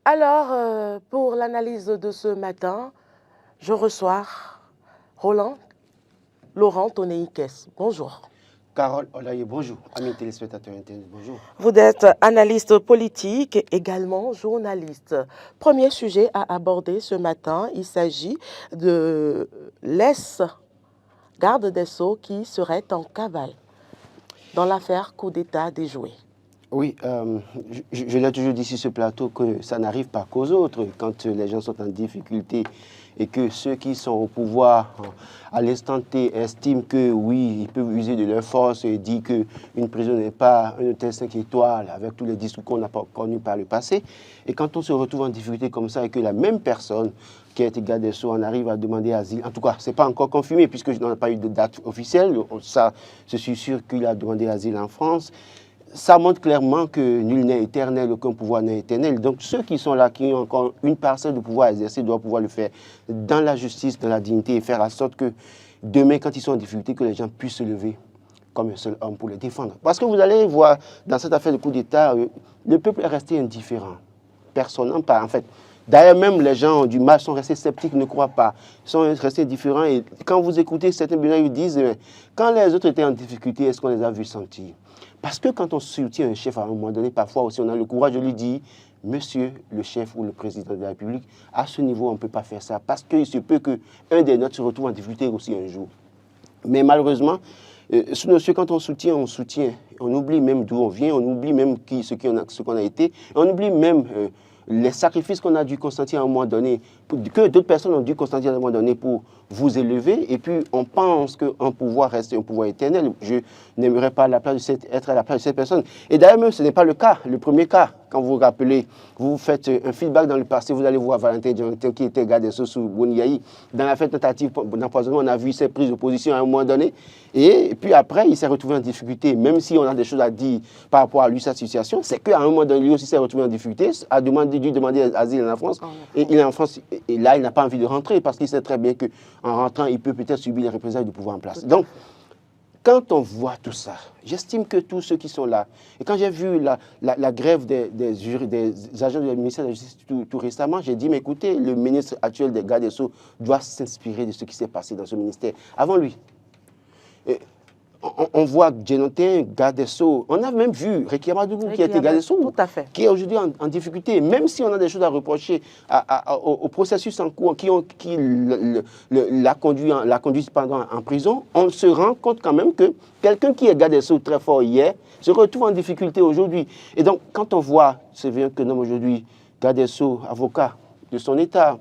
Alors, pour l'analyse de ce matin, je reçois Laurent Tonéikès. Bonjour. Carole Olaye, bonjour. Amis téléspectateurs internet, bonjour. Vous êtes analyste politique et également journaliste. Premier sujet à aborder ce matin, il s'agit de l'ex-garde des Sceaux qui serait en cavale dans l'affaire coup d'État déjoué. Oui, je l'ai toujours dit sur ce plateau que ça n'arrive pas qu'aux autres. Quand les gens sont en difficulté et que ceux qui sont au pouvoir à l'instant T estiment que oui, ils peuvent user de leur force et dire qu'une prison n'est pas un hôtel 5 étoiles avec tous les discours qu'on n'a pas connus par le passé. Et quand on se retrouve en difficulté comme ça et que la même personne qui a été garde des Sceaux en arrive à demander asile, en tout cas, ce n'est pas encore confirmé puisque je n'en ai pas eu de date officielle. Ça, je suis sûr qu'il a demandé asile en France. Ça montre clairement que nul n'est éternel, aucun pouvoir n'est éternel. Donc ceux qui sont là, qui ont encore une parcelle de pouvoir exercer, doivent pouvoir le faire dans la justice, dans la dignité et faire en sorte que demain, quand ils sont en difficulté, que les gens puissent se lever comme un seul homme pour les défendre. Parce que vous allez voir, dans cette affaire de coup d'État, le peuple est resté indifférent. Personne n'en parle, en fait. D'ailleurs, même les gens ont du mal, sont restés sceptiques, ne croient pas, sont restés différents. Et quand vous écoutez certains gens, ils disent, quand les autres étaient en difficulté, est-ce qu'on les a vus sentir? Parce que quand on soutient un chef à un moment donné, parfois aussi on a le courage de lui dire, monsieur le chef ou le président de la République, à ce niveau on ne peut pas faire ça. Parce qu'il se peut qu'un des nôtres se retrouve en difficulté aussi un jour. Mais malheureusement, quand on soutient, on soutient. On oublie même d'où on vient, on oublie même ce qu'on a été, on oublie même les sacrifices qu'on a dû consentir à un moment donné, que d'autres personnes ont dû consentir à un moment donné pour vous élever, et puis on pense qu'un pouvoir reste un pouvoir éternel. Je n'aimerais pas être à la place de cette personne. Et d'ailleurs même, ce n'est pas le cas, le premier cas. Quand vous vous rappelez, vous faites un feedback dans le passé, vous allez voir Valentin Diantin qui était garde des Sceaux sous Boniaï. Dans l'affaire tentative d'empoisonnement, on a vu ses prises de position à un moment donné. Et puis après, il s'est retrouvé en difficulté. Même si on a des choses à dire par rapport à lui, sa situation, c'est qu'à un moment donné, lui aussi s'est retrouvé en difficulté, a dû demander asile en France. Et il est en France, et là, il n'a pas envie de rentrer parce qu'il sait très bien qu'en rentrant, il peut peut-être subir les représailles du pouvoir en place. Donc, quand on voit tout ça, j'estime que tous ceux qui sont là, et quand j'ai vu la grève des agents du ministère de la Justice tout récemment, j'ai dit, mais écoutez, le ministre actuel des gardes des Sceaux doit s'inspirer de ce qui s'est passé dans ce ministère avant lui. Et on voit Djenantin, garde des Sceaux. On a même vu Rekia Madougou qui a été garde des Sceaux, qui est aujourd'hui en difficulté. Même si on a des choses à reprocher au processus en cours qui l'a conduit en prison, on se rend compte quand même que quelqu'un qui est garde des Sceaux très fort hier se retrouve en difficulté aujourd'hui. Et donc, quand on voit Séverin Kenom aujourd'hui, garde des Sceaux, avocat de son État,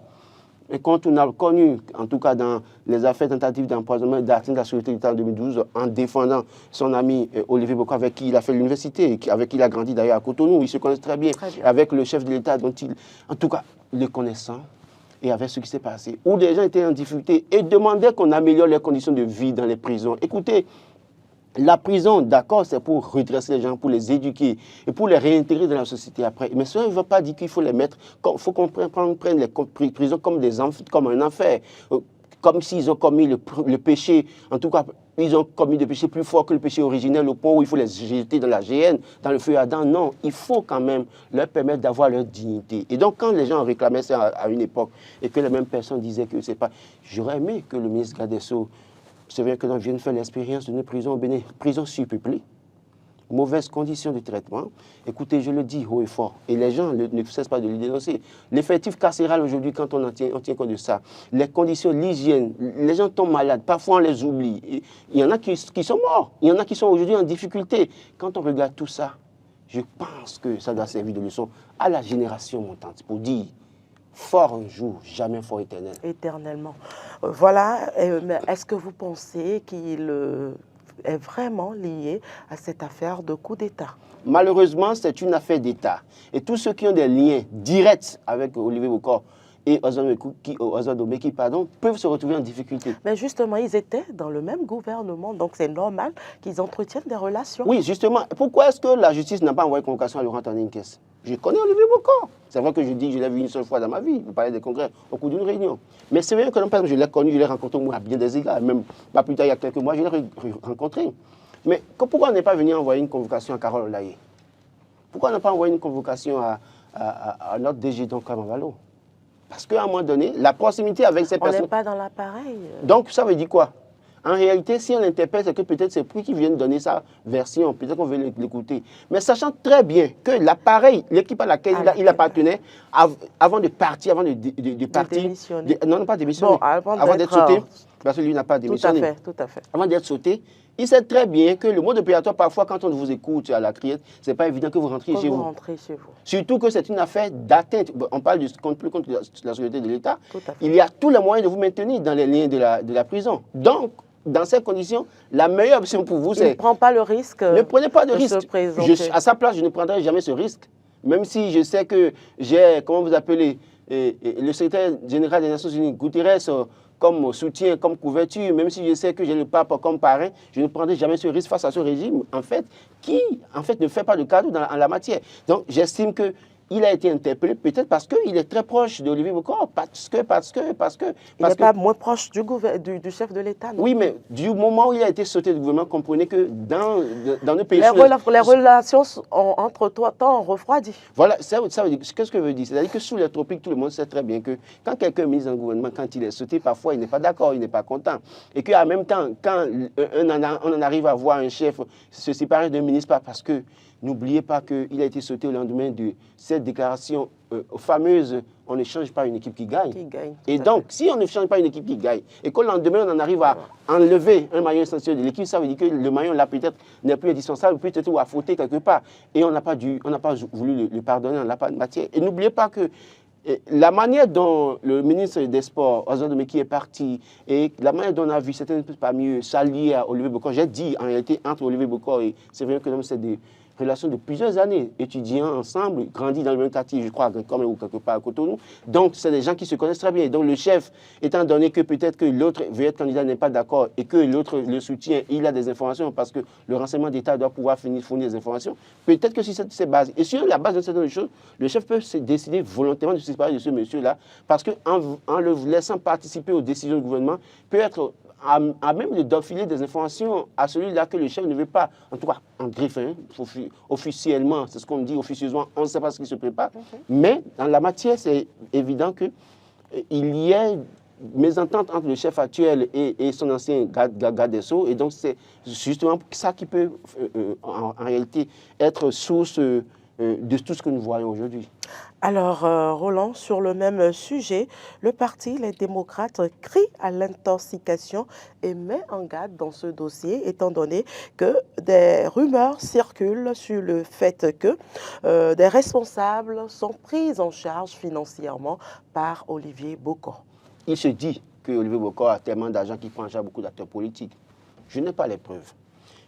et quand on a connu, en tout cas dans les affaires tentatives d'empoisonnement et d'atteinte à la sécurité de l'État en 2012, en défendant son ami Olivier Boko, avec qui il a fait l'université, avec qui il a grandi d'ailleurs à Cotonou, ils se connaissent très bien, avec le chef de l'État dont il, en tout cas, le connaissant, et avec ce qui s'est passé, où les gens étaient en difficulté et demandaient qu'on améliore les conditions de vie dans les prisons. Écoutez, la prison, d'accord, c'est pour redresser les gens, pour les éduquer et pour les réintégrer dans la société après. Mais cela ne veut pas dire qu'il faut les mettre, il faut qu'on prenne les prisons comme un enfer, comme s'ils ont commis le péché, en tout cas, ils ont commis des péchés plus forts que le péché originel, au point où il faut les jeter dans la géhenne, dans le feu ardent. Non, il faut quand même leur permettre d'avoir leur dignité. Et donc, quand les gens réclamaient ça à une époque et que les mêmes personnes disaient que c'est pas... J'aurais aimé que le ministre garde des Sceaux, c'est vrai que l'on vient de faire l'expérience d'une prison au Bénin, prison surpeuplée, mauvaises conditions de traitement. Écoutez, je le dis haut et fort, et les gens ne cessent pas de le dénoncer. L'effectif carcéral aujourd'hui, quand on tient compte de ça, les conditions, l'hygiène, les gens tombent malades, parfois on les oublie. Il y en a qui sont morts, il y en a qui sont aujourd'hui en difficulté. Quand on regarde tout ça, je pense que ça doit servir de leçon à la génération montante pour dire fort un jour, jamais fort éternel. Éternellement. Voilà. Est-ce que vous pensez qu'il est vraiment lié à cette affaire de coup d'État? Malheureusement, c'est une affaire d'État. Et tous ceux qui ont des liens directs avec Olivier Bokor et Ozodomeki, peuvent se retrouver en difficulté. Mais justement, ils étaient dans le même gouvernement, donc c'est normal qu'ils entretiennent des relations. Oui, justement. Pourquoi est-ce que la justice n'a pas envoyé convocation à Laurent Tonéikès? Je connais Olivier Bokor. C'est vrai que je dis que je l'ai vu une seule fois dans ma vie, vous parlez des congrès, au cours d'une réunion. Mais c'est vrai que par exemple, je l'ai connu, je l'ai rencontré moi à bien des égards, même pas plus tard, il y a quelques mois, je l'ai rencontré. Mais pourquoi on n'est pas venu envoyer une convocation à Carole Olaye? Pourquoi on n'a pas envoyé une convocation à notre DG, donc à Mavalo. Parce qu'à un moment donné, la proximité avec ces personnes... On n'est pas dans l'appareil. Donc, ça veut dire quoi? En réalité, si on l'interpelle, c'est que peut-être c'est lui qui vient de donner sa version, peut-être qu'on veut l'écouter. Mais sachant très bien que l'appareil, l'équipe à laquelle il appartenait, avant de partir, avant de partir... démissionner. Non, pas démissionner. Bon, avant d'être sauté, parce que lui n'a pas démissionné. Tout à fait. Avant d'être sauté, il sait très bien que le mode opératoire, parfois, quand on vous écoute à la criette, ce n'est pas évident que vous rentriez chez vous. Surtout que c'est une affaire d'atteinte. On parle du contre la sécurité de l'État. Il y a tous les moyens de vous maintenir dans les liens de la prison. Donc, dans ces conditions, la meilleure option pour vous, c'est... Ne prend pas le risque. Ne prenez pas de risque. À sa place, je ne prendrai jamais ce risque. Même si je sais que j'ai, comment vous appelez, le secrétaire général des Nations Unies, Guterres, comme soutien, comme couverture, même si je sais que j'ai le pape comme parrain, je ne prendrai jamais ce risque face à ce régime, en fait, qui, en fait, ne fait pas de cadeau en la matière. Donc, j'estime que il a été interpellé peut-être parce qu'il est très proche d'Olivier Bokor, parce que... Il n'est pas moins proche du chef de l'État, non? Oui, mais du moment où il a été sauté du gouvernement, comprenez que dans le pays... Les relations entre toi ont refroidi. Voilà, ça veut dire, qu'est-ce que je veux dire? C'est-à-dire que sous les tropiques, tout le monde sait très bien que quand quelqu'un est mis dans le gouvernement, quand il est sauté, parfois il n'est pas d'accord, il n'est pas content. Et qu'en même temps, quand on en arrive à voir un chef se séparer d'un ministre, parce que n'oubliez pas qu'il a été sauté au lendemain de cette déclaration fameuse, on ne change pas une équipe qui gagne. Et donc, si on ne change pas une équipe qui gagne, et qu'au lendemain, on en arrive à enlever un maillon essentiel de l'équipe, ça veut dire que le maillon, là, peut-être, n'est plus indispensable, peut-être ou à fauter quelque part. Et on n'a pas voulu le pardonner en la matière. Et n'oubliez pas que la manière dont le ministre des Sports, Ozan Meki, est parti, et la manière dont on a vu certains parmi eux s'allier à Olivier Bokor, j'ai dit en réalité entre Olivier Bokor et c'est vrai que c'est des relations de plusieurs années, étudiants ensemble, grandis dans le même quartier, je crois, comme ou quelque part à Cotonou. Donc, c'est des gens qui se connaissent très bien. Donc, le chef, étant donné que peut-être que l'autre veut être candidat n'est pas d'accord et que l'autre le soutient, il a des informations parce que le renseignement d'État doit pouvoir fournir des informations, peut-être que sur ces bases, et sur la base de certaines choses, le chef peut se décider volontairement de se séparer de ce monsieur-là parce qu'en le laissant participer aux décisions du gouvernement, peut être à même de d'enfiler des informations à celui-là que le chef ne veut pas, en tout cas en griffe, hein, officiellement, c'est ce qu'on dit officieusement, on ne sait pas ce qui se prépare, mais dans la matière, c'est évident qu'il y ait mésentente entre le chef actuel et son ancien garde des Sceaux, et donc c'est justement ça qui peut en réalité être source de tout ce que nous voyons aujourd'hui. Alors, Roland, sur le même sujet, le parti Les Démocrates crie à l'intoxication et met en garde dans ce dossier, étant donné que des rumeurs circulent sur le fait que des responsables sont pris en charge financièrement par Olivier Bokor. Il se dit que Olivier Bokor a tellement d'argent qu'il prend en charge beaucoup d'acteurs politiques. Je n'ai pas les preuves.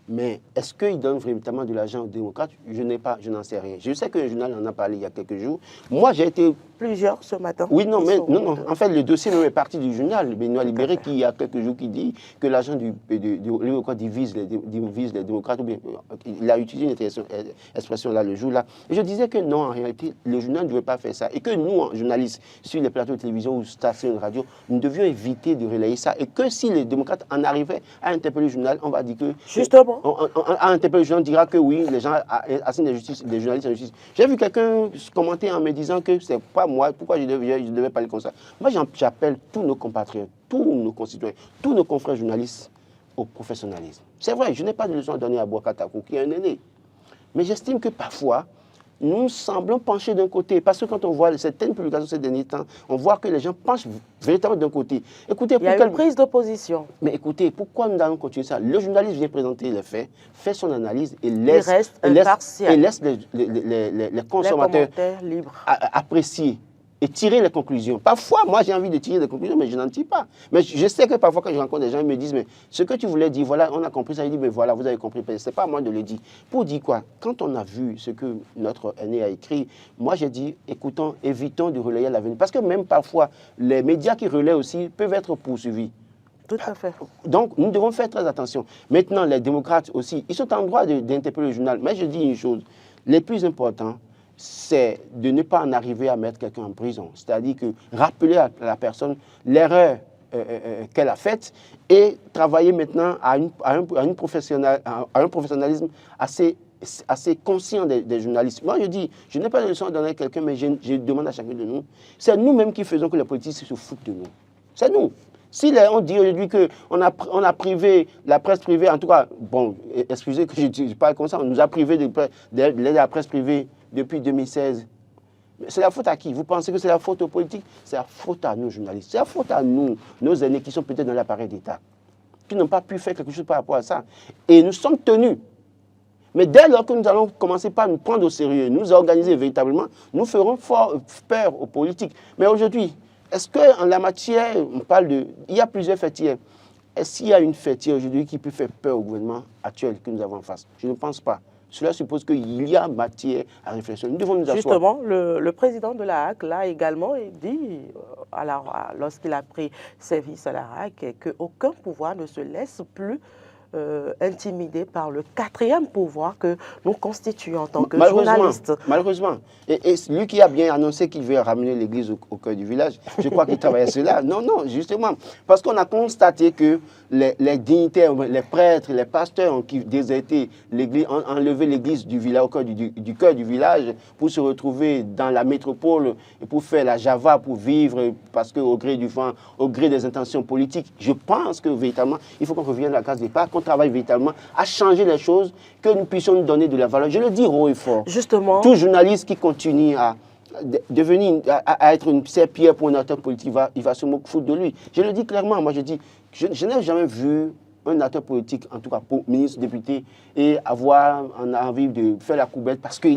Mais est-ce qu'il donne véritablement de l'argent aux démocrates? Je n'en sais rien. Je sais qu'un journal en a parlé il y a quelques jours. Moi, j'ai été... Plusieurs ce matin. Oui, non, mais non. En fait, le dossier même est parti du journal Benoît Libéré qui, il y a quelques jours, qui dit que l'argent du divise les démocrates. Ou bien, il a utilisé une expression-là le jour-là. Et je disais que non, en réalité, le journal ne devait pas faire ça. Et que nous, journalistes, sur les plateaux de télévision ou stations de radio, nous devions éviter de relayer ça. Et que si les démocrates en arrivaient à interpeller le journal, on va dire que... Justement. À interpeller le journal, on dira que oui, les gens assignent des journalistes en justice. J'ai vu quelqu'un commenter en me disant que c'est pas moi, pourquoi je devais parler comme ça. Moi, j'appelle tous nos compatriotes, tous nos concitoyens, tous nos confrères journalistes au professionnalisme. C'est vrai, je n'ai pas de leçon à donner à Boakatakou, qui est un aîné. Mais j'estime que parfois, nous semblons pencher d'un côté. Parce que quand on voit certaines publications ces derniers temps, on voit que les gens penchent véritablement d'un côté. Écoutez, il y a une prise d'opposition. Mais écoutez, pourquoi nous allons continuer ça? Le journaliste vient présenter les faits, fait son analyse et laisse les consommateurs libres. Apprécier et tirer les conclusions. Parfois, moi, j'ai envie de tirer des conclusions, mais je n'en tire pas. Mais je sais que parfois, quand je rencontre des gens, ils me disent, mais ce que tu voulais dire, voilà, on a compris ça. Ils disent, mais voilà, vous avez compris. Ce n'est pas à moi de le dire. Pour dire quoi? Quand on a vu ce que notre aîné a écrit, moi, j'ai dit, écoutons, évitons de relayer l'avenir. Parce que même parfois, les médias qui relaient aussi peuvent être poursuivis. Tout à fait. Donc, nous devons faire très attention. Maintenant, les démocrates aussi, ils sont en droit d'interpeller le journal. Mais je dis une chose, le plus important, c'est de ne pas en arriver à mettre quelqu'un en prison. C'est-à-dire que rappeler à la personne l'erreur qu'elle a faite et travailler maintenant à un professionnalisme assez assez conscient des journalistes. Moi, je dis, je n'ai pas de leçon à donner à quelqu'un, mais je demande à chacun de nous. C'est nous-mêmes qui faisons que les politiciens se foutent de nous. C'est nous. Si on dit aujourd'hui qu'on a privé la presse privée, en tout cas, bon, excusez que je parle comme ça, on nous a privé de l'aide à la presse privée depuis 2016. C'est la faute à qui? Vous pensez que c'est la faute aux politiques? C'est la faute à nous, journalistes. C'est la faute à nous, nos aînés qui sont peut-être dans l'appareil d'État, qui n'ont pas pu faire quelque chose par rapport à ça. Et nous sommes tenus. Mais dès lors que nous allons commencer par nous prendre au sérieux, nous organiser véritablement, nous ferons peur aux politiques. Mais aujourd'hui, est-ce qu'en la matière, on parle de... Il y a plusieurs fêtières. Est-ce qu'il y a une fêtière aujourd'hui qui peut faire peur au gouvernement actuel que nous avons en face? Je ne pense pas. Cela suppose qu'il y a matière à réfléchir. Nous devons nous asseoir. Justement, le président de la HAC l'a également dit, lorsqu'il a pris service à la HAC, qu'aucun pouvoir ne se laisse plus intimidé par le quatrième pouvoir que nous constituons en tant que journalistes. Malheureusement. Et lui qui a bien annoncé qu'il veut ramener l'église au cœur du village, je crois qu'il travaille à cela. Non, non, justement. Parce qu'on a constaté que les dignitaires, les prêtres, les pasteurs qui déserté l'église, ont enlevé l'église du village, au cœur du cœur du village, pour se retrouver dans la métropole et pour faire la Java, pour vivre, parce qu'au gré du vent, au gré des intentions politiques, je pense que véritablement, il faut qu'on revienne à la case départ, qu'on travaille véritablement à changer les choses, que nous puissions nous donner de la valeur. Je le dis haut et fort. Justement. Tout journaliste qui continue à devenir, à être une serpillère pour un acteur politique, il va se moquer de lui. Je le dis clairement, moi je dis, je n'ai jamais vu un acteur politique, en tout cas pour ministre, député, et avoir envie de faire la coubette parce que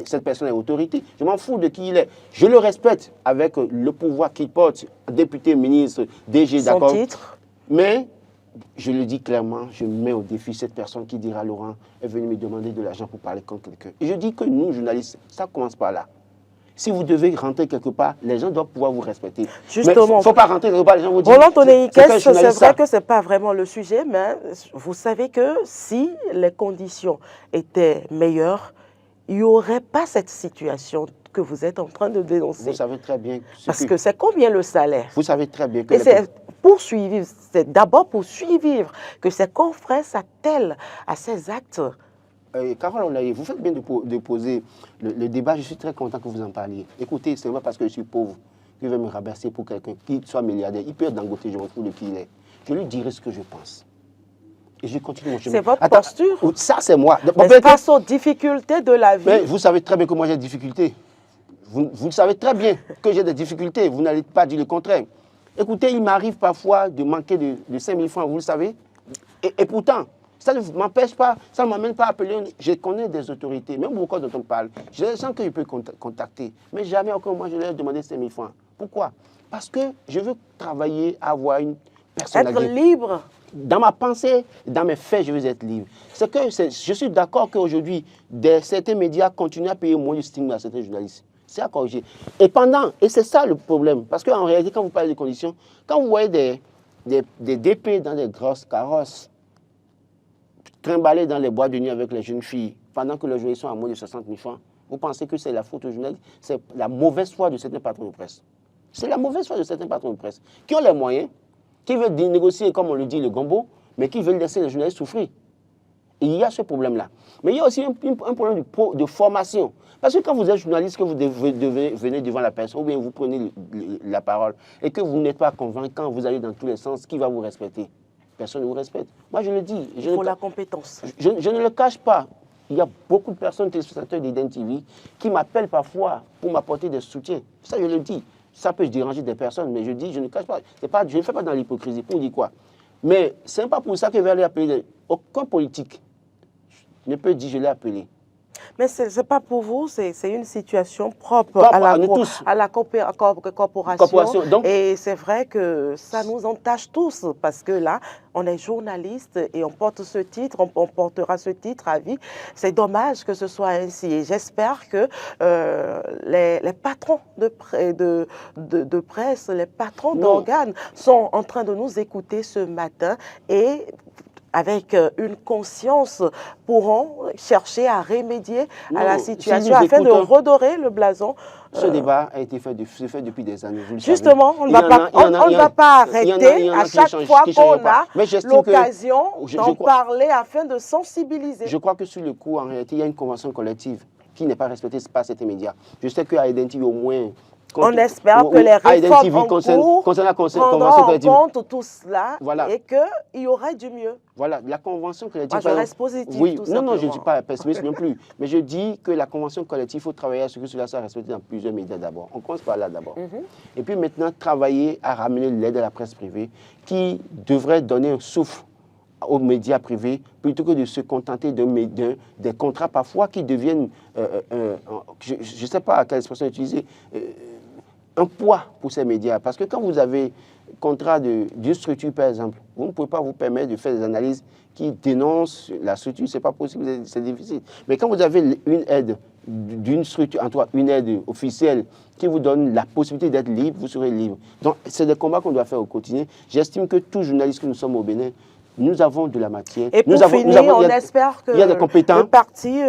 cette personne est autorité. Je m'en fous de qui il est. Je le respecte avec le pouvoir qu'il porte, député, ministre, DG, d'accord. Son titre. Mais je le dis clairement, je mets au défi cette personne qui dira, Laurent est venu me demander de l'argent pour parler contre quelqu'un. Et je dis que nous, journalistes, ça commence par là. Si vous devez rentrer quelque part, les gens doivent pouvoir vous respecter. Justement. Mais il ne faut pas rentrer quelque part, les gens vous disent... Roland Tonneikes, c'est vrai que ce n'est pas vraiment le sujet, mais vous savez que si les conditions étaient meilleures, il n'y aurait pas cette situation que vous êtes en train de dénoncer. Vous savez très bien... Parce que c'est combien le salaire? Vous savez très bien que... Et c'est d'abord pour suivre que ces confrères s'attellent à ces actes. Carole, vous faites bien de poser le débat. Je suis très content que vous en parliez. Écoutez, ce n'est pas parce que je suis pauvre qu'il va me rabaisser pour quelqu'un qui soit milliardaire. Il peut être Dangote, je m'en fous de qui il est. Je lui dirai ce que je pense. Et je continue mon chemin. C'est votre posture. Ça, c'est moi. Mais face aux difficultés de la vie. Mais vous savez très bien que moi, j'ai des difficultés. Vous savez très bien que j'ai des difficultés. Vous n'allez pas dire le contraire. Écoutez, il m'arrive parfois de manquer de 5 000 francs, vous le savez. Et pourtant, ça ne m'empêche pas, ça ne m'amène pas à appeler. Je connais des autorités, même beaucoup dont on parle. J'ai des gens que je peux contacter. Mais jamais encore moi, je leur ai demandé 5 000 francs. Pourquoi? Parce que je veux travailler, avoir une personnalité. Être libre. Dans ma pensée, dans mes faits, je veux être libre. Je suis d'accord qu'aujourd'hui, certains médias continuent à payer moins de stigme à certains journalistes. C'est à corriger. Et c'est ça le problème. Parce qu'en réalité, quand vous parlez des conditions, quand vous voyez des DP dans des grosses carrosses, trimballer dans les boîtes de nuit avec les jeunes filles, pendant que les journalistes sont à moins de 60 000 francs, vous pensez que c'est la faute aux journalistes? C'est la mauvaise foi de certains patrons de presse. C'est la mauvaise foi de certains patrons de presse qui ont les moyens, qui veulent négocier, comme on le dit, le gombo, mais qui veulent laisser les journalistes souffrir. Et il y a ce problème-là. Mais il y a aussi un problème de formation. Parce que quand vous êtes journaliste, que vous venez devant la personne, ou bien vous prenez la parole, et que vous n'êtes pas convaincant, vous allez dans tous les sens, qui va vous respecter? Personne ne vous respecte. Moi, je le dis. Il faut la compétence. Je ne le cache pas. Il y a beaucoup de personnes, téléspectateurs d'Eden TV, qui m'appellent parfois pour m'apporter des soutiens. Ça, je le dis. Ça peut déranger des personnes, mais je dis, je ne cache pas. Je ne fais pas dans l'hypocrisie. Pour dire quoi? Mais ce n'est pas pour ça que je vais aller appeler aucun politique ne peut dire je l'ai appelé. Mais ce n'est pas pour vous, c'est une situation propre à la corporation. Donc, et c'est vrai que ça nous entache tous, parce que là, on est journaliste et on porte ce titre, on portera ce titre à vie. C'est dommage que ce soit ainsi. Et j'espère que les patrons de presse, les patrons d'organes sont en train de nous écouter ce matin et avec une conscience, pourront chercher à remédier à la Si situation nous afin de écoutons, redorer le blason. ce débat a été fait, se fait depuis des années, vous le savez. Justement, on Il y en a- il y en a- ne il y va en- pas il y en a- il arrêter y en à a qui chaque fois qui changeront qu'on pas. a Mais j'estime que, l'occasion je d'en crois, parler afin de sensibiliser. je crois que sur le coup, en réalité, il y a une convention collective qui n'est pas respectée par cet immédiat. Je sais qu'à Identity, au moins, On espère que les réformes en cours concernant la convention prendront en collective, compte tout cela voilà. et qu'il y aura du mieux. Voilà, la convention collective. Moi, je par reste exemple, positive, oui, tout non, je ne simplement. suis pas pessimiste non plus. Mais je dis que la convention collective, il faut travailler à ce que cela soit respecté dans plusieurs médias d'abord. On commence par là d'abord. Et puis maintenant, travailler à ramener l'aide à la presse privée qui devrait donner un souffle aux médias privés plutôt que de se contenter des contrats parfois qui deviennent, je ne sais pas à quelle expression utiliser, un poids pour ces médias. Parce que quand vous avez contrat d'une structure, par exemple, vous ne pouvez pas vous permettre de faire des analyses qui dénoncent la structure. Ce n'est pas possible, c'est difficile. Mais quand vous avez une aide d'une structure, en tout cas une aide officielle qui vous donne la possibilité d'être libre, vous serez libre. Donc, c'est des combats qu'on doit faire au quotidien. J'estime que tout journaliste que nous sommes au Bénin, nous avons de la matière. Et pour finir, on espère que le parti,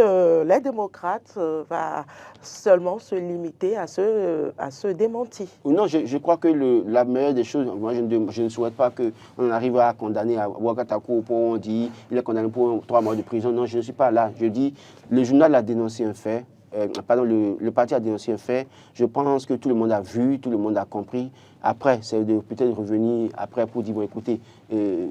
les démocrates, va seulement se limiter à ce démenti. Non, je crois que la meilleure des choses, moi je ne souhaite pas qu'on arrive à condamner à Ouagadougou pour on dit il est condamné pour 3 mois de prison. Non, je ne suis pas là. Je dis, le journal a dénoncé un fait. Le parti a dénoncé un fait. Je pense que tout le monde a vu, tout le monde a compris. Après, c'est de peut-être revenir après pour dire, bon, écoutez,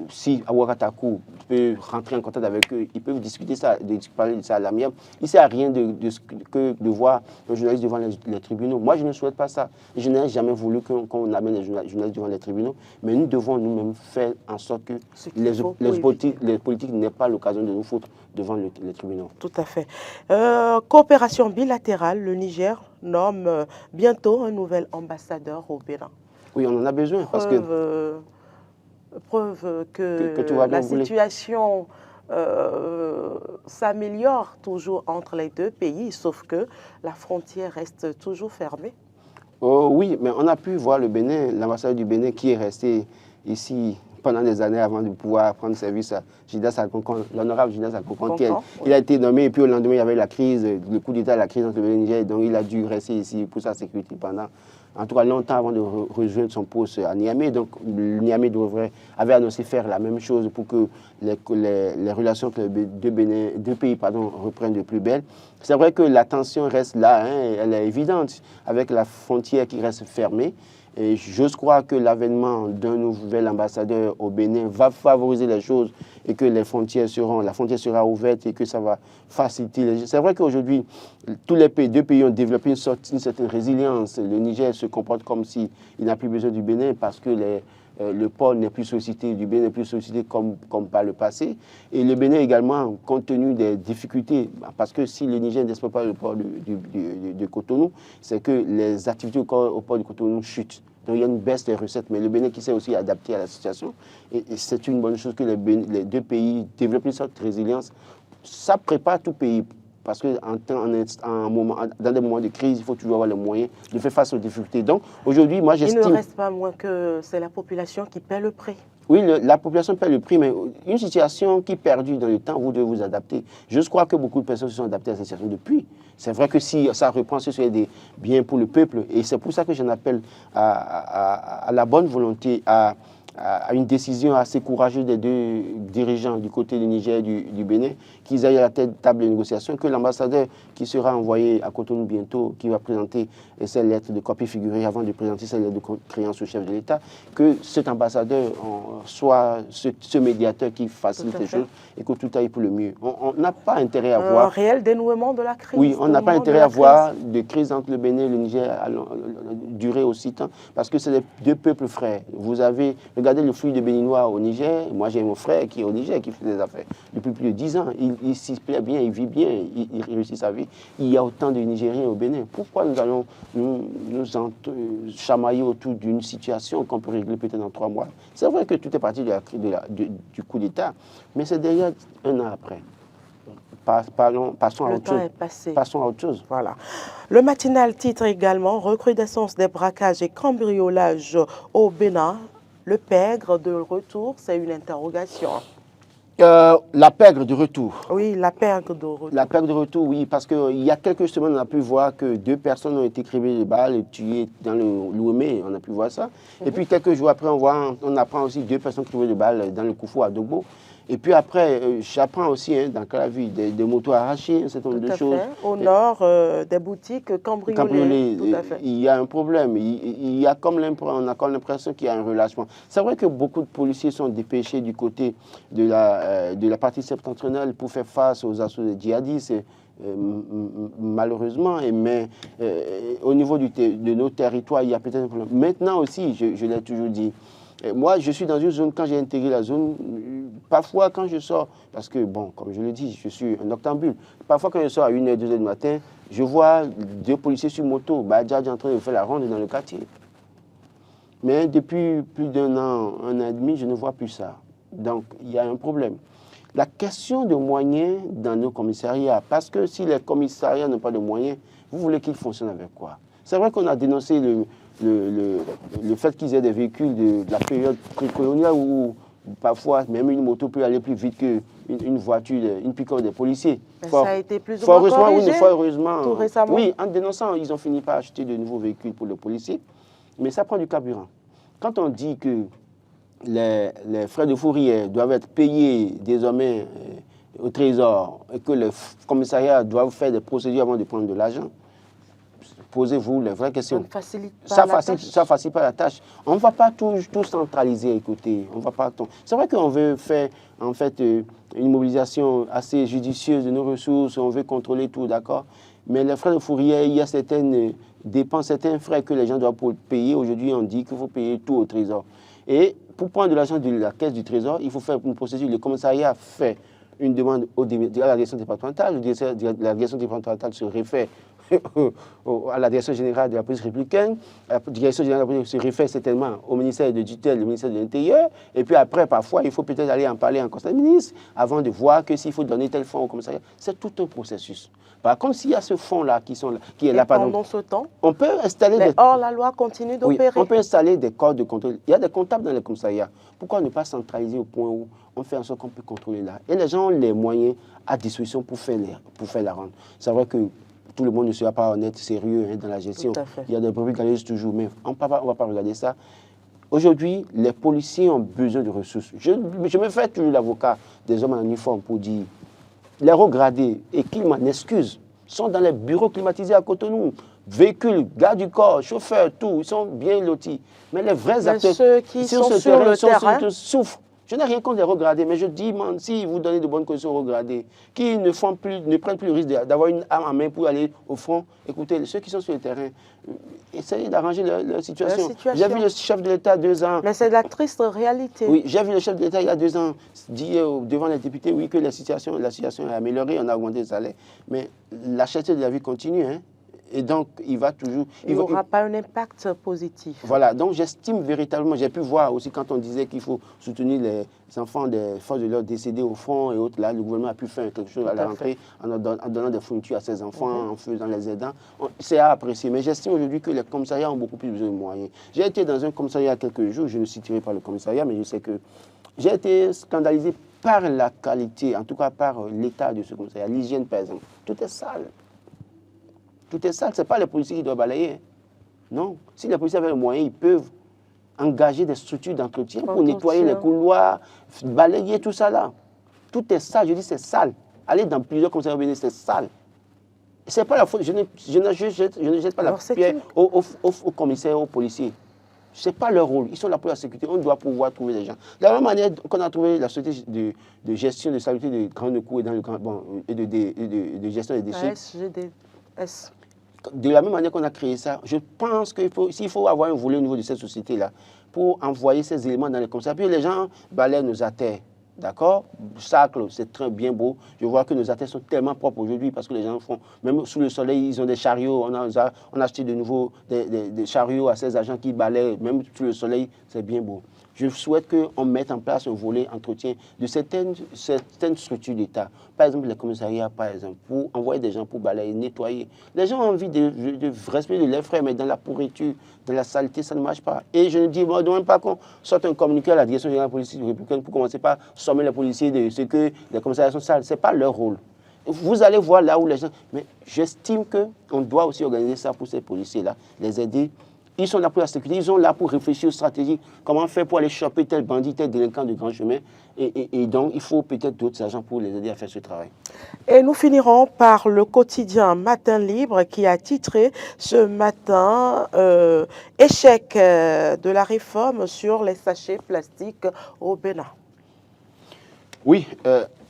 si Ouagadougou peut rentrer en contact avec eux, ils peuvent discuter ça, parler de ça à l'amiable. Il ne sert à rien que de voir un journaliste devant les tribunaux. Moi, je ne souhaite pas ça. Je n'ai jamais voulu qu'on amène les journalistes devant les tribunaux, mais nous devons nous-mêmes faire en sorte que les politiques n'aient pas l'occasion de nous foutre devant les tribunaux. Tout à fait. Coopération bilatérale, le Niger nomme bientôt un nouvel ambassadeur au Bénin. Oui, on en a besoin parce que... Preuve que la situation s'améliore toujours entre les deux pays, sauf que la frontière reste toujours fermée. Oh, oui, mais on a pu voir le Bénin, l'ambassadeur du Bénin qui est resté ici pendant des années avant de pouvoir prendre service à Gildas Alconcon, l'honorable Gildas Alconcon. Il a été nommé et puis au lendemain, il y avait la crise, le coup d'État, la crise entre le Bénin et le Niger, donc il a dû rester ici pour sa sécurité pendant, en tout cas longtemps avant de rejoindre son poste à Niamey. Donc Niamey avait annoncé faire la même chose pour que les relations entre les deux pays reprennent de plus belle. C'est vrai que la tension reste là, hein, elle est évidente, avec la frontière qui reste fermée. Et je crois que l'avènement d'un nouvel ambassadeur au Bénin va favoriser les choses et que la frontière sera ouverte et que ça va faciliter les choses. C'est vrai qu'aujourd'hui, tous les deux pays ont développé une certaine résilience. Le Niger se comporte comme s'il n'a plus besoin du Bénin parce que le port n'est plus sollicité, du Bénin n'est plus sollicité comme par le passé. Et le Bénin également, compte tenu des difficultés, parce que si le Niger n'exploite pas le port de Cotonou, c'est que les activités au port de Cotonou chutent. Donc il y a une baisse des recettes, mais le Bénin qui s'est aussi adapté à la situation. Et c'est une bonne chose que les deux pays développent une sorte de résilience. Ça prépare tout pays. Parce que dans des moments de crise, il faut toujours avoir les moyens de faire face aux difficultés. Donc, aujourd'hui, moi, j'estime... Il ne reste pas moins que c'est la population qui paie le prix. Oui, la population paie le prix, mais une situation qui perdure dans le temps, vous devez vous adapter. Je crois que beaucoup de personnes se sont adaptées à cette situation depuis. C'est vrai que si ça reprend, ce serait des biens pour le peuple. Et c'est pour ça que j'en appelle à la bonne volonté, à une décision assez courageuse des deux dirigeants du côté du Niger et du Bénin, qu'ils aillent à la table de négociation, que l'ambassadeur qui sera envoyé à Cotonou bientôt, qui va présenter ses lettres de copie figurée avant de présenter ses lettres de créance au chef de l'État, que cet ambassadeur soit ce médiateur qui facilite les choses et que tout aille pour le mieux. On n'a pas intérêt à voir... Un réel dénouement de la crise. Oui, on n'a pas intérêt à voir de crise entre le Bénin et le Niger durer aussi temps, parce que c'est des deux peuples frères. Vous avez... Regardez le flux de Béninois au Niger. Moi, j'ai mon frère qui est au Niger, qui fait des affaires depuis plus de 10 ans. Il s'y plaît bien, il vit bien, il réussit sa vie. Il y a autant de Nigériens au Bénin. Pourquoi nous allons nous chamailler autour d'une situation qu'on peut régler peut-être en 3 mois? C'est vrai que tout est parti du coup d'État, mais c'est déjà 1 an après. Passons à autre chose. Le temps est passé. Passons à autre chose. Voilà. Le matinal titre également « Recrudescence des braquages et cambriolages au Bénin ». Le pègre de retour, c'est une interrogation. La pègre de retour. Oui, la pègre de retour. La pègre de retour, oui, parce qu'il y a quelques semaines, on a pu voir que 2 personnes ont été crevées de balles et tuées dans le Lomé, on a pu voir ça. Et puis quelques jours après, on apprend aussi 2 personnes crevées de balles dans le Koufou à Dogbo. Et puis après, j'apprends aussi dans la vie des motos arrachées, un certain nombre de choses. Au nord, des boutiques cambriolées. Tout à fait. Il y a un problème. On a comme l'impression qu'il y a un relâchement. C'est vrai que beaucoup de policiers sont dépêchés du côté de la partie septentrionale pour faire face aux assauts des djihadistes. Malheureusement, mais au niveau de nos territoires, il y a peut-être un problème. Maintenant aussi, je l'ai toujours dit, moi, je suis dans une zone, quand j'ai intégré la zone, parfois quand je sors, parce que, bon, comme je le dis, je suis un octambule, parfois quand je sors à 1h, 2h du matin, je vois 2 policiers sur moto, Badjadj en train de faire la ronde dans le quartier. Mais depuis plus d'1 an, 1 an et demi, je ne vois plus ça. Donc, il y a un problème. La question de moyens dans nos commissariats, parce que si les commissariats n'ont pas de moyens, vous voulez qu'ils fonctionnent avec quoi? C'est vrai qu'on a dénoncé le fait qu'ils aient des véhicules de la période précoloniale où parfois même une moto peut aller plus vite qu'une voiture, une pick-up des policiers. Ça a été plus ou moins corrigé, heureusement, tout récemment. Oui, en dénonçant, ils ont fini par acheter de nouveaux véhicules pour les policiers, mais ça prend du carburant. Quand on dit que les frais de fourrière doivent être payés désormais au trésor et que les commissariats doivent faire des procédures avant de prendre de l'argent, posez-vous les vraies questions. Ça ne facilite pas la tâche. On ne va pas tout centraliser, écoutez. C'est vrai qu'on veut faire en fait une mobilisation assez judicieuse de nos ressources, on veut contrôler tout, d'accord. Mais les frais de fourrière, il y a certaines dépenses, certains frais que les gens doivent payer. Aujourd'hui, on dit qu'il faut payer tout au trésor. Et pour prendre de l'argent de la caisse du trésor, il faut faire une procédure. Le commissariat fait une demande à la direction départementale. La direction départementale se réfère à la direction générale de la police républicaine. La direction générale de la police se réfère certainement au ministère de tutelle, le ministère de l'Intérieur. Et puis après, parfois, il faut peut-être aller en parler en conseil des ministres avant de voir que s'il faut donner tel fonds au commissariat. C'est tout un processus. Par contre, s'il y a ce fonds-là qui est là, pendant ce temps, on peut installer la loi continue d'opérer. Oui, on peut installer des corps de contrôle. Il y a des comptables dans les commissariats. Pourquoi ne pas centraliser au point où on fait en sorte qu'on peut contrôler là? Et les gens ont les moyens à disposition pour faire la ronde. C'est vrai que tout le monde ne sera pas honnête, sérieux dans la gestion. Il y a des brebis galeuses toujours, mais on ne va pas regarder ça. Aujourd'hui, les policiers ont besoin de ressources. Je me fais toujours l'avocat des hommes en uniforme pour dire les regradés, et qu'ils m'en excusent, sont dans les bureaux climatisés à Cotonou. Véhicules, gardes du corps, chauffeurs, tout, ils sont bien lotis. Mais les vrais acteurs, ceux qui sont sur le terrain, souffrent. Je n'ai rien contre les regradés, mais je dis, si vous donnez de bonnes conditions aux regradés, qui ne prennent plus le risque d'avoir une arme en main pour aller au front, écoutez, ceux qui sont sur le terrain, essayez d'arranger leur situation. J'ai vu le chef de l'État 2 ans. Mais c'est la triste réalité. Oui, j'ai vu le chef de l'État il y a 2 ans dire devant les députés, oui, que la situation est améliorée, on a augmenté le salaire. Mais la cherté de la vie continue, hein. Et donc, il va toujours... Il n'aura pas un impact positif. Voilà, donc j'estime véritablement, j'ai pu voir aussi quand on disait qu'il faut soutenir les enfants des forces de l'ordre décédés au front et autres, là, le gouvernement a pu faire quelque chose à la rentrée en donnant des fournitures à ses enfants, en faisant les aidants. C'est à apprécier, mais j'estime aujourd'hui que les commissariats ont beaucoup plus besoin de moyens. J'ai été dans un commissariat il y a quelques jours, je ne citerai pas le commissariat, mais je sais que j'ai été scandalisé par la qualité, en tout cas par l'état de ce commissariat, l'hygiène par exemple. Tout est sale. Tout est sale, ce n'est pas les policiers qui doivent balayer. Non. Si les policiers avaient les moyens, ils peuvent engager des structures d'entretien pour nettoyer les couloirs, balayer tout ça là. Tout est sale, je dis c'est sale. Aller dans plusieurs commissariats, c'est sale. C'est pas la faute, je ne jette pas la pierre aux commissaires, aux policiers. Ce n'est pas leur rôle, ils sont là pour la sécurité, on doit pouvoir trouver des gens. De la même manière qu'on a trouvé la société de gestion de salubrité de grandes cours et de gestion des déchets. De la même manière qu'on a créé ça, je pense qu'il faut avoir un volet au niveau de cette société-là pour envoyer ces éléments dans les commissariats. Puis les gens balayent nos artères, d'accord? Sacle, c'est très bien beau. Je vois que nos artères sont tellement propres aujourd'hui parce que les gens font, même sous le soleil, ils ont des chariots. On a acheté de nouveau des chariots à ces agents qui balayent, même sous le soleil, c'est bien beau. Je souhaite qu'on mette en place un volet entretien de certaines structures d'État. Par exemple, les commissariats, par exemple, pour envoyer des gens pour balayer, nettoyer. Les gens ont envie de respirer de l'air frais, mais dans la pourriture, dans la saleté, ça ne marche pas. Et je ne dis même pas qu'on sorte un communiqué à la direction générale de la police républicaine pour commencer par sommer les policiers de ce que les commissariats sont sales. Ce n'est pas leur rôle. Vous allez voir là où les gens... Mais j'estime qu'on doit aussi organiser ça pour ces policiers-là, les aider. Ils sont là pour la sécurité, ils sont là pour réfléchir aux stratégies, comment faire pour aller choper tel bandit, tel délinquant de grand chemin. Et donc, il faut peut-être d'autres agents pour les aider à faire ce travail. Et nous finirons par le quotidien Matin Libre qui a titré ce matin échec de la réforme sur les sachets plastiques au Bénin. Oui,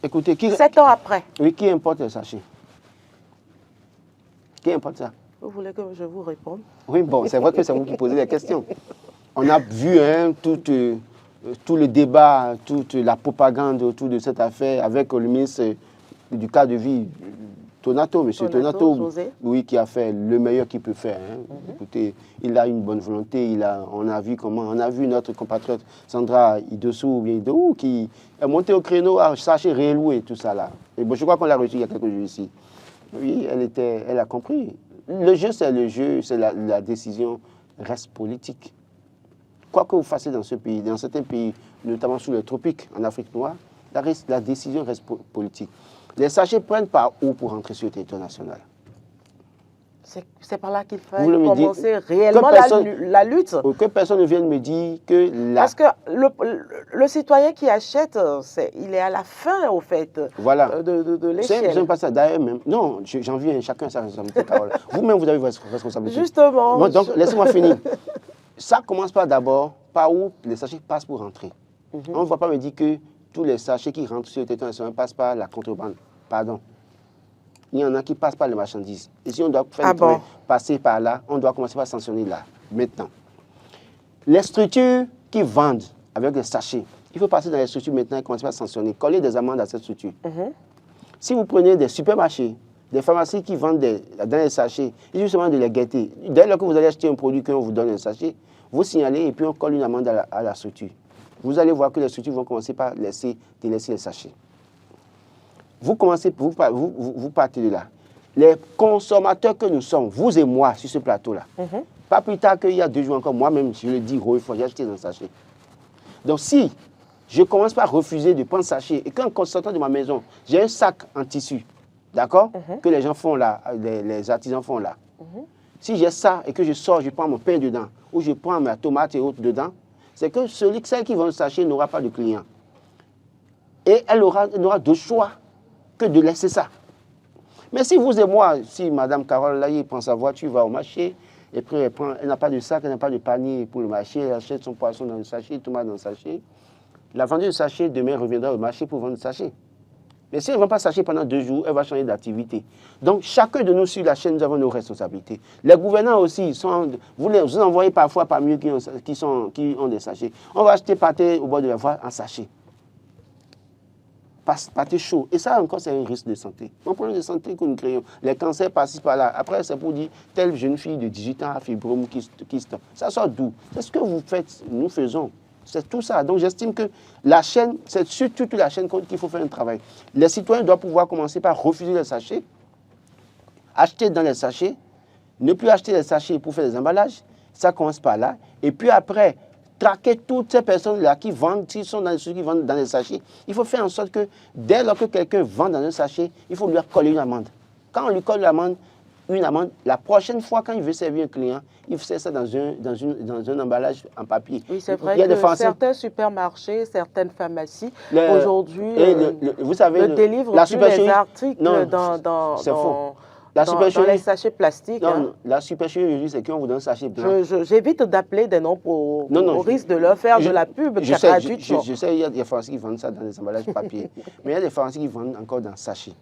écoutez, 7 ans après. Oui, qui importe les sachets? Qui importe ça? Vous voulez que je vous réponde? Oui, bon, c'est vrai que c'est vous qui posez les questions. On a vu tout le débat, toute la propagande autour de cette affaire avec le ministre du cadre de vie, Tonato, M. Tonato, oui, qui a fait le meilleur qu'il peut faire. Hein. Écoutez, il a une bonne volonté. On a vu notre compatriote Sandra Idou qui est montée au créneau à sachet réallouer tout ça là. Et bon, je crois qu'on l'a reçu il y a quelques jours ici. Oui, elle a compris. Le jeu, c'est la décision reste politique. Quoi que vous fassiez dans ce pays, dans certains pays, notamment sous les tropiques, en Afrique noire, la décision reste politique. Les sachets prennent par où pour rentrer sur le territoire national? C'est par là qu'il faut commencer réellement la lutte. Que personne ne vienne me dire que... Parce que le citoyen qui achète, il est à la fin, au fait, voilà. de l'échelle. C'est pas ça. D'ailleurs, même... Non, j'en viens, chacun a sa responsabilité, Carole. Vous-même, vous avez votre responsabilité. Justement. Bon, donc, laissez-moi finir. Ça commence d'abord par où les sachets passent pour rentrer. On ne va pas me dire que tous les sachets qui rentrent sur le territoire national passent par la contrebande. Pardon. Il y en a qui passent par les marchandises. Et si on doit faire passer par là, on doit commencer par sanctionner là, maintenant. Les structures qui vendent avec des sachets, il faut passer dans les structures maintenant et commencer par sanctionner, coller des amendes à cette structure. Si vous prenez des supermarchés, des pharmacies qui vendent dans les sachets, il suffit seulement de les guetter. Dès lors que vous allez acheter un produit qu'on vous donne un sachet, vous signalez et puis on colle une amende à la structure. Vous allez voir que les structures vont commencer par délaisser les sachets. Vous partez de là. Les consommateurs que nous sommes, vous et moi, sur ce plateau-là, pas plus tard qu'il y a 2 jours encore, moi-même, je le dis, j'ai acheté un sachet. Donc si je commence par refuser de prendre sachet et qu'en sortant de ma maison, j'ai un sac en tissu, d'accord, que les gens font là, les artisans font là. Si j'ai ça et que je sors, je prends mon pain dedans, ou je prends ma tomate et autres dedans, c'est que celle qui vend le sachet n'aura pas de client. Et elle n'aura de choix que de laisser ça. Mais si vous et moi, si Mme Carole là, il prend sa voiture, va au marché, et puis elle n'a pas de sac, elle n'a pas de panier pour le marché, elle achète son poisson dans le sachet, tomate dans le sachet, la vendeuse de sachet demain reviendra au marché pour vendre le sachet. Mais si elle ne vend pas le sachet pendant 2 jours, elle va changer d'activité. Donc chacun de nous sur la chaîne, nous avons nos responsabilités. Les gouvernants aussi, vous les envoyez parfois parmi eux qui ont des sachets. On va acheter pâté au bord de la voie en sachet. Pâté chaud. Et ça encore, c'est un risque de santé. Un problème de santé que nous créons. Les cancers passent par là. Après, c'est pour dire, telle jeune fille de 18 ans a fibrome kyste. Ça sort d'où? C'est ce que vous faites, nous faisons. C'est tout ça. Donc j'estime que la chaîne, c'est surtout la chaîne qu'il faut faire un travail. Les citoyens doivent pouvoir commencer par refuser les sachets, acheter dans les sachets, ne plus acheter les sachets pour faire des emballages. Ça commence par là. Et puis après, traquer toutes ces personnes-là qui vendent, qui sont dans ceux qui vendent dans les sachets. Il faut faire en sorte que dès lors que quelqu'un vend dans un sachet, il faut lui coller une amende. Quand on lui colle une amende, la prochaine fois quand il veut servir un client, il fait ça dans un emballage en papier. Oui, c'est vrai que certains supermarchés, certaines pharmacies, aujourd'hui, vous savez, délivrent tous les articles dans les sachets plastiques. Non, la supercherie, c'est qu'on vous donne un sachet blanc. J'évite d'appeler des noms au risque de leur faire de la pub. Je sais, il y a des pharmacies qui vendent ça dans des emballages papier. Mais il y a des pharmacies qui vendent encore dans sachets.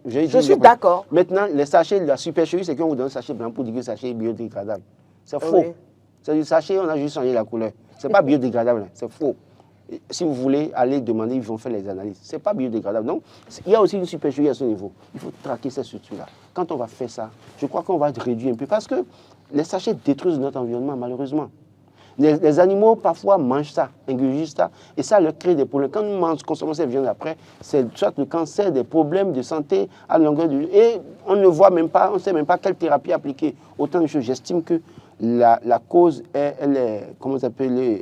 Je suis d'accord. Maintenant, les sachets, la supercherie, c'est qu'on vous donne un sachet blanc pour dire que le sachet est biodégradable. C'est faux. Oui. C'est du sachet, on a juste changé la couleur. Ce n'est pas biodégradable, c'est faux. Si vous voulez aller demander, ils vont faire les analyses. Ce n'est pas biodégradable. Donc, il y a aussi une supercherie à ce niveau. Il faut traquer ces structures-là. Quand on va faire ça, je crois qu'on va réduire un peu. Parce que les sachets détruisent notre environnement, malheureusement. Les animaux, parfois, mangent ça, ingurgitent ça, et ça leur crée des problèmes. Quand nous consommons cette viande après, c'est soit le cancer, des problèmes de santé à longueur de... Et on ne voit même pas, on ne sait même pas quelle thérapie appliquer. Autant de choses. J'estime que la cause, elle est, comment s'appelle,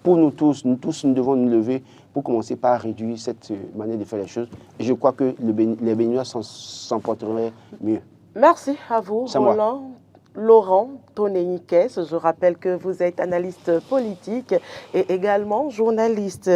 pour nous tous, nous devons nous lever pour commencer par réduire cette manière de faire les choses. Et je crois que les Béninois s'en porteraient mieux. Merci à vous, Roland. Laurent Tonéikès, je rappelle que vous êtes analyste politique et également journaliste.